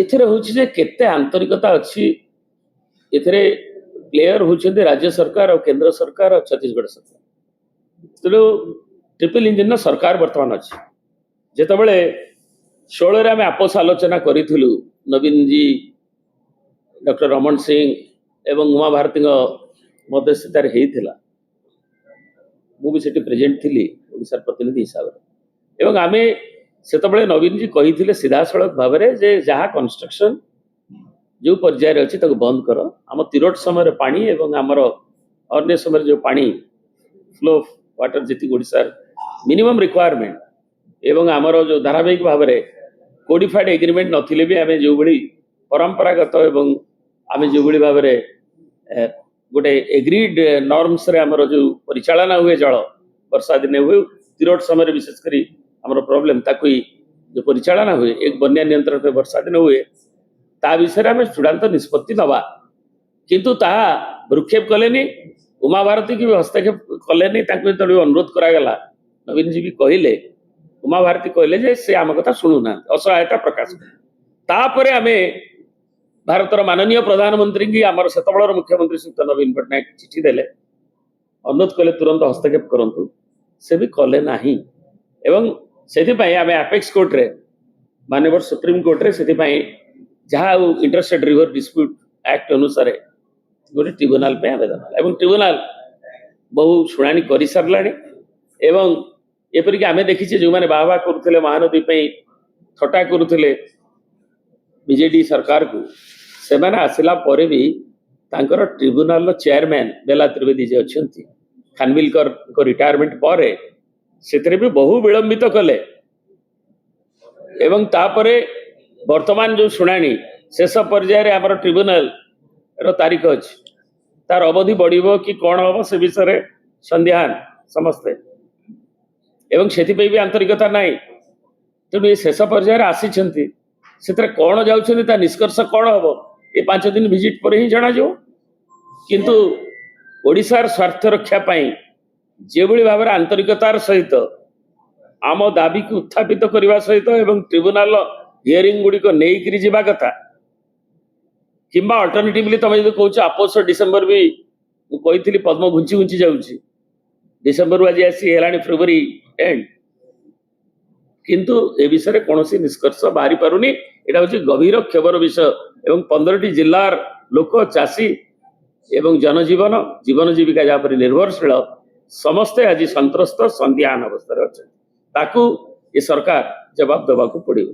एथिरे होछि जे केते आंतरिकता अछि एथिरे प्लेयर होछन्ते राज्य सरकार और केंद्र सरकार और छत्तीसगढ़ सरकार तेणु ट्रिपल इंजिन सरकार वर्तमान अच्छी जितेबले 16 आम आपस आलोचना करूँ नवीन जी डॉक्टर रमन सिंह एवं उमा भारती मध्यस्थतार होता मुझे प्रेजेंट थी ओडिशा प्रतिनिधि हिसाब से आम से नवीन जी कही सीधा सड़क भाव में जहाँ कंस्ट्रक्शन जो पर्यायर अच्छी बंद कर आम तिरोट समय पानी एवं आमर अन्य समय जो पानी फ्लो वाटर जी ओडिशा मिनिमम रिक्वायरमेंट एवं आमर जो धारावाहिक भाव में कोडिफाइड एग्रीमेंट नथिले भी आम जो भली परंपरागत एवं आम जो भली भाव में गोटे एग्रीड नॉर्म्स रे आमर जो परिचालना हुए जल वर्षा दिन हुए तिरोट समय विशेषकर आमर प्रॉब्लम ताकू जो परिचालना हुए एक बन्या नियंत्रण पे वर्षा दिन हुए ता विषय आम चूड़ांत निष्पत्ति नवा किंतु ताहा भ्रुक्षेप कलेनी उमा भारती की भी हस्तक्षेप कलेनी जो अनुरोध करागला नवीन जी भी कहले उमा भारती कहले जे से आम कथा शुणुना असहायता प्रकाश तापर आम भारतर माननीय प्रधानमंत्री की आमर सेतबेलर मुख्यमंत्री श्री नवीन पट्टनायक चिठी देले अनुरोध कले तुरंत हस्तक्षेप करंतु से भी कले नाही एवं सेथिपाई आम एपेक्स कोर्ट रे माननीय सुप्रीम कोर्ट रे सेथिपाई जहाँ इंटरस्टेट रिवर डिस्प्यूट एक्ट अनुसार गोटे ट्रिब्यूनाल पे आवेदन एवं ट्रिब्यूनाल बहु शुणाणी कर सारा एवं एपरिक आम देखीचे जो मैंने बाह करुले महानदी थटा करुले बीजेडी सरकार को से आसला पर भी तांकर ट्रिब्यूनाल चेयरमैन बेला त्रिवेदी जी अच्छा खानविलकर रिटायरमेंट पर से भी बहु विलंबित कले एवं तापरे वर्तमान जो शुणाणी शेष पर्यायर आमर ट्रिब्यूनाल रो तारीख अच्छी तार अवधि बढ़ कि कौन हम से विषय संध्यान समस्ते एवं से भी आंतरिकता नाई तेणु ये शेष पर्यायर आसी से कौन जाऊँ निष्कर्ष कौन हम ये 5 दिन विजिट पर ही जना किंतु ओडिशार स्वार्थ रक्षा जो भाव आंतरिकतार सहित आम दाबी को उत्थापित करने सहित एवं ट्रिब्यूनाल हियरिंग गुड़िक नहीं जावा कथा किंबा अल्टरनेटिवली तुम जो कह आपोष डिसेम्बर भी कही पद्म घुंची घुंची जाऊँगी डिसेम्बर आज आसी है फेब्रुआरी एंड किंतु ए विषय कौन निष्कर्ष बाहरी पारुनी यहाँ हूँ गभीर क्षोभर विषय एवं 15टी जिलार लोक चाषी एवं जनजीवन जीवन जीविका जहाँ पर निर्भरशील समस्ते आज संत्रस्त संध्यान अवस्था अच्छा ताकू ये सरकार जवाब देवाक पड़ो।